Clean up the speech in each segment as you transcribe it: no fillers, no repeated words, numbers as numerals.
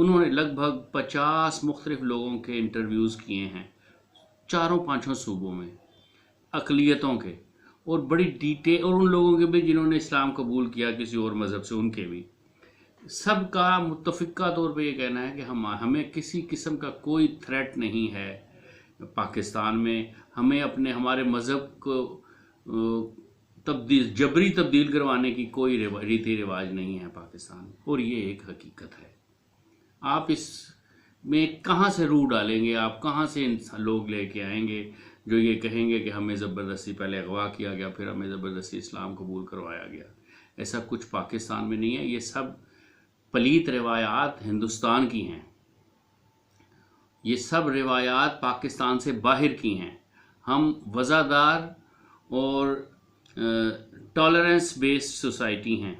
انہوں نے لگ بھگ 50 مختلف لوگوں کے انٹرویوز کیے ہیں 4-5 صوبوں میں، اقلیتوں کے، اور بڑی ڈیٹیل، اور ان لوگوں کے بھی جنہوں نے اسلام قبول کیا کسی اور مذہب سے، ان کے بھی، سب کا متفقہ طور پہ یہ کہنا ہے کہ ہمیں کسی قسم کا کوئی تھریٹ نہیں ہے پاکستان میں، ہمیں ہمارے مذہب کو جبری تبدیل کروانے کی کوئی ریتی رواج نہیں ہے پاکستان میں، اور یہ ایک حقیقت ہے۔ آپ اس میں کہاں سے روح ڈالیں گے، آپ کہاں سے لوگ لے کے آئیں گے جو یہ کہیں گے کہ ہمیں زبردستی پہلے اغوا کیا گیا پھر ہمیں زبردستی اسلام قبول کروایا گیا؟ ایسا کچھ پاکستان میں نہیں ہے، یہ سب پلیت روایات ہندوستان کی ہیں، یہ سب روایات پاکستان سے باہر کی ہیں۔ ہم وزادار اور ٹالرنس بیسڈ سوسائٹی ہیں،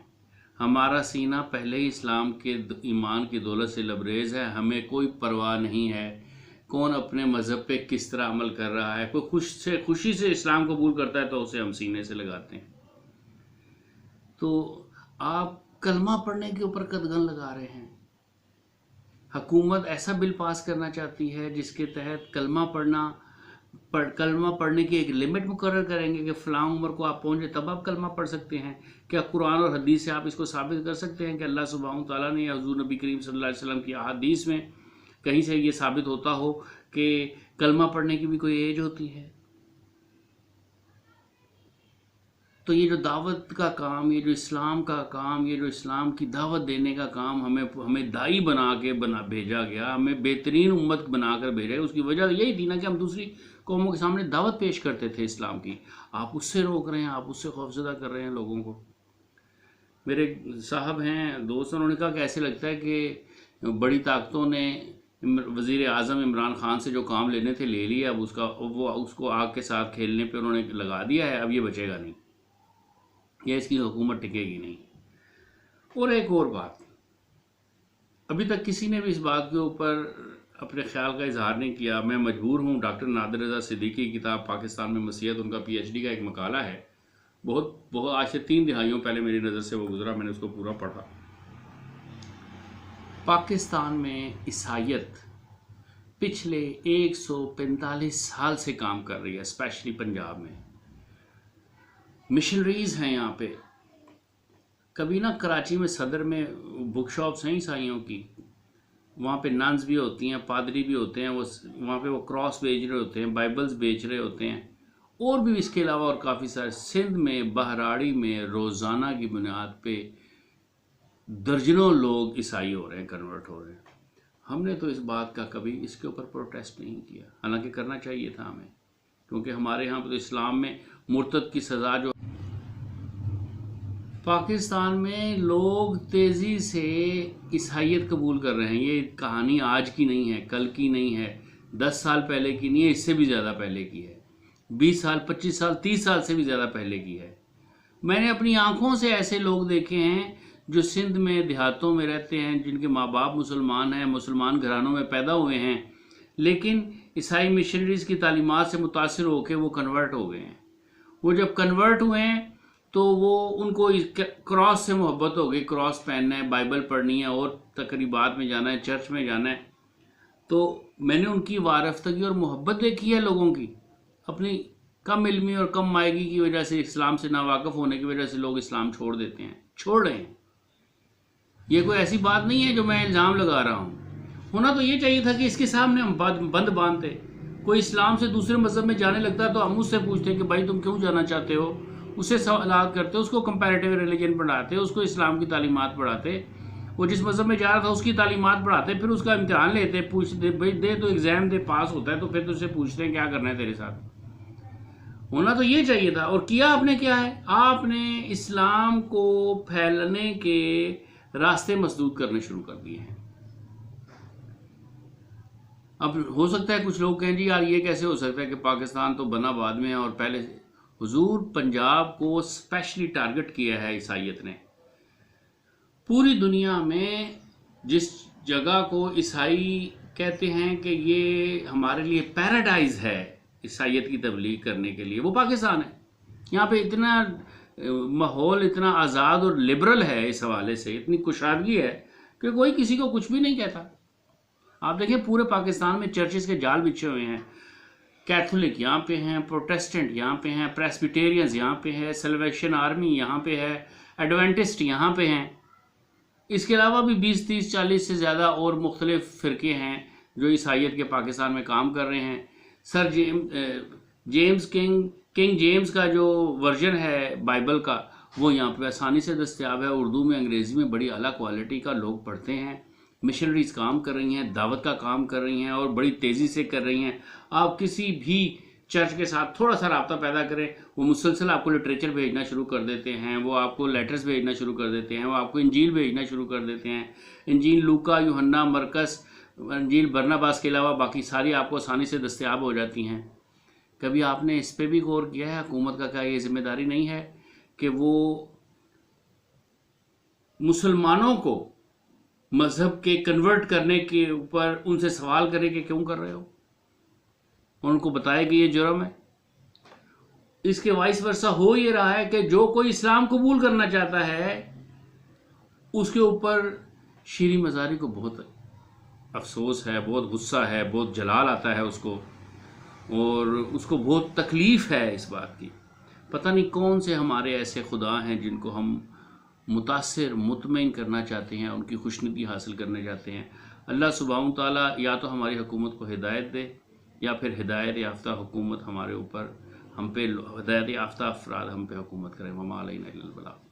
ہمارا سینہ پہلے ہی اسلام کے ایمان کی دولت سے لبریز ہے، ہمیں کوئی پرواہ نہیں ہے کون اپنے مذہب پہ کس طرح عمل کر رہا ہے۔ کوئی خوشی سے اسلام قبول کرتا ہے تو اسے ہم سینے سے لگاتے ہیں۔ تو آپ کلمہ پڑھنے کے اوپر قدغن لگا رہے ہیں۔ حکومت ایسا بل پاس کرنا چاہتی ہے جس کے تحت کلمہ پڑھنے کی ایک لمٹ مقرر کریں گے کہ فلاں عمر کو آپ پہنچے تب آپ کلمہ پڑھ سکتے ہیں۔ کیا قرآن اور حدیث سے آپ اس کو ثابت کر سکتے ہیں کہ اللہ سبحانہ تعالیٰ نے یا حضور نبی کریم صلی اللہ علیہ وسلم کی احادیث میں کہیں سے یہ ثابت ہوتا ہو کہ کلمہ پڑھنے کی بھی کوئی ایج ہوتی ہے؟ تو یہ جو دعوت کا کام، یہ جو اسلام کا کام، یہ جو اسلام کی دعوت دینے کا کام ہمیں دائی بنا کے بھیجا گیا، ہمیں بہترین امت بنا کر بھیجا گیا، اس کی وجہ یہی تھی نا کہ ہم دوسری قوموں کے سامنے دعوت پیش کرتے تھے اسلام کی۔ آپ اس سے روک رہے ہیں، آپ اس سے خوفزدہ کر رہے ہیں لوگوں کو۔ میرے صاحب ہیں دوست، انہوں نے کہا کہ ایسے لگتا ہے کہ بڑی طاقتوں نے وزیر اعظم عمران خان سے جو کام لینے تھے لے لیا، اب اس کو آگ کے ساتھ کھیلنے پہ انہوں نے لگا دیا ہے، اب یہ بچے گا نہیں، یہ اس کی حکومت ٹکے گی نہیں۔ اور ایک اور بات، ابھی تک کسی نے بھی اس بات کے اوپر اپنے خیال کا اظہار نہیں کیا۔ میں مجبور ہوں، ڈاکٹر نادر رضا صدیقی کی کتاب پاکستان میں مسیحیت، ان کا پی ایچ ڈی کا ایک مقالہ ہے، بہت آج سے 3 دہائیوں پہلے میری نظر سے وہ گزرا، میں نے اس کو پورا پڑھا۔ پاکستان میں عیسائیت پچھلے 145 سال سے کام کر رہی ہے، اسپیشلی پنجاب میں مشنریز ہیں یہاں پہ۔ کبھی نا کراچی میں صدر میں بک شاپس ہیں عیسائیوں کی، وہاں پہ ننز بھی ہوتی ہیں، پادری بھی ہوتے ہیں، وہاں پہ وہ کراس بیچ رہے ہوتے ہیں، بائبلز بیچ رہے ہوتے ہیں، اور بھی اس کے علاوہ اور کافی سارے۔ سندھ میں بہراڑی میں روزانہ کی بنیاد پہ درجنوں لوگ عیسائی ہو رہے ہیں، کنورٹ ہو رہے ہیں۔ ہم نے تو اس بات کا کبھی اس کے اوپر پروٹیسٹ نہیں کیا، حالانکہ کرنا چاہیے تھا ہمیں، کیونکہ ہمارے ہاں تو اسلام میں مرتد کی سزا جو پاکستان میں لوگ تیزی سے عیسائیت قبول کر رہے ہیں۔ یہ کہانی آج کی نہیں ہے، کل کی نہیں ہے، 10 سال پہلے کی نہیں ہے، اس سے بھی زیادہ پہلے کی ہے، 20 سال 25 سال 30 سال سے بھی زیادہ پہلے کی ہے۔ میں نے اپنی آنکھوں سے ایسے لوگ دیکھے ہیں جو سندھ میں دیہاتوں میں رہتے ہیں، جن کے ماں باپ مسلمان ہیں، مسلمان گھرانوں میں پیدا ہوئے ہیں، لیکن عیسائی مشنریز کی تعلیمات سے متاثر ہو کے وہ کنورٹ ہو گئے ہیں۔ وہ جب کنورٹ ہوئے ہیں تو ان کو کراس سے محبت ہو گئی، کراس پہننا ہے، بائبل پڑھنی ہے، اور تقریبات میں جانا ہے، چرچ میں جانا ہے۔ تو میں نے ان کی وارفتگی اور محبت دیکھی ہے لوگوں کی، اپنی کم علمی اور کم مائگی کی وجہ سے، اسلام سے ناواقف ہونے کی وجہ سے لوگ اسلام چھوڑ دیتے ہیں، چھوڑ رہے ہیں۔ یہ کوئی ایسی بات نہیں ہے جو میں الزام لگا رہا ہوں۔ ہونا تو یہ چاہیے تھا کہ اس کے سامنے ہم بند باندھتے۔ کوئی اسلام سے دوسرے مذہب میں جانے لگتا ہے تو ہم اس سے پوچھتے کہ بھائی تم کیوں جانا چاہتے ہو، اسے سوالات کرتے، اس کو کمپیریٹیو ریلیجن پڑھاتے، اس کو اسلام کی تعلیمات پڑھاتے، وہ جس مذہب میں جا رہا تھا اس کی تعلیمات پڑھاتے، پھر اس کا امتحان لیتے، پوچھتے بھائی دے تو ایگزام دے، پاس ہوتا ہے تو پھر تو اسے پوچھتے ہیں کیا کرنا ہے تیرے ساتھ۔ ہونا تو یہ چاہیے تھا، اور کیا آپ نے؟ کیا ہے؟ آپ نے اسلام کو پھیلنے کے راستے مسدود کرنے شروع کر دیے ہیں۔ اب ہو سکتا ہے کچھ لوگ کہیں جی یار یہ کیسے ہو سکتا ہے کہ پاکستان تو بنا بعد میں ہے، اور پہلے حضور پنجاب کو اسپیشلی ٹارگٹ کیا ہے عیسائیت نے۔ پوری دنیا میں جس جگہ کو عیسائی کہتے ہیں کہ یہ ہمارے لیے پیراڈائز ہے عیسائیت کی تبلیغ کرنے کے لیے، وہ پاکستان ہے۔ یہاں پہ اتنا ماحول اتنا آزاد اور لبرل ہے، اس حوالے سے اتنی کشادگی ہے کہ کوئی کسی کو کچھ بھی نہیں کہتا. آپ دیکھیں پورے پاکستان میں چرچز کے جال بچھے ہوئے ہیں. کیتھولک یہاں پہ ہیں، پروٹیسٹنٹ یہاں پہ ہیں، پریسبیٹیرینز یہاں پہ ہے، سلویشن آرمی یہاں پہ ہے، ایڈوینٹسٹ یہاں پہ ہیں. اس کے علاوہ بھی 20 30 40 سے زیادہ اور مختلف فرقے ہیں جو عیسائیت کے پاکستان میں کام کر رہے ہیں. سر جیمز کنگ جیمز کا جو ورژن ہے بائبل کا وہ یہاں پہ آسانی سے دستیاب ہے. اردو میں، انگریزی میں بڑی اعلیٰ کوالٹی کا لوگ پڑھتے ہیں. مشنریز کام کر رہی ہیں، دعوت کا کام کر رہی ہیں اور بڑی تیزی سے کر رہی ہیں. آپ کسی بھی چرچ کے ساتھ تھوڑا سا رابطہ پیدا کریں، وہ مسلسل آپ کو لٹریچر بھیجنا شروع کر دیتے ہیں، وہ آپ کو لیٹرز بھیجنا شروع کر دیتے ہیں، وہ آپ کو انجیل بھیجنا شروع کر دیتے ہیں. انجیل لوکا، یوحنا، مرکس، انجیل برناباس کے علاوہ باقی ساری آپ کو آسانی سے دستیاب ہو جاتی ہیں. کبھی آپ نے اس پہ بھی غور کیا ہے حکومت کا کیا یہ ذمہ داری نہیں ہے کہ وہ مسلمانوں کو مذہب کے کنورٹ کرنے کے اوپر ان سے سوال کرے کہ کیوں کر رہے ہو، اور ان کو بتائے کہ یہ جرم ہے. اس کے وائس ورثہ ہو یہ رہا ہے کہ جو کوئی اسلام قبول کرنا چاہتا ہے اس کے اوپر شیریں مزاری کو بہت افسوس ہے، بہت غصہ ہے، بہت جلال آتا ہے اس کو، اور اس کو بہت تکلیف ہے اس بات کی. پتہ نہیں کون سے ہمارے ایسے خدا ہیں جن کو ہم متاثر، مطمئن کرنا چاہتے ہیں، ان کی خوشنودی حاصل کرنا چاہتے ہیں. اللہ سبحانہ تعالیٰ یا تو ہماری حکومت کو ہدایت دے، یا پھر ہدایت یافتہ حکومت ہمارے اوپر، ہم پہ ہدایت یافتہ افراد ہم پہ حکومت کریں. وما علینا الا البلاغ.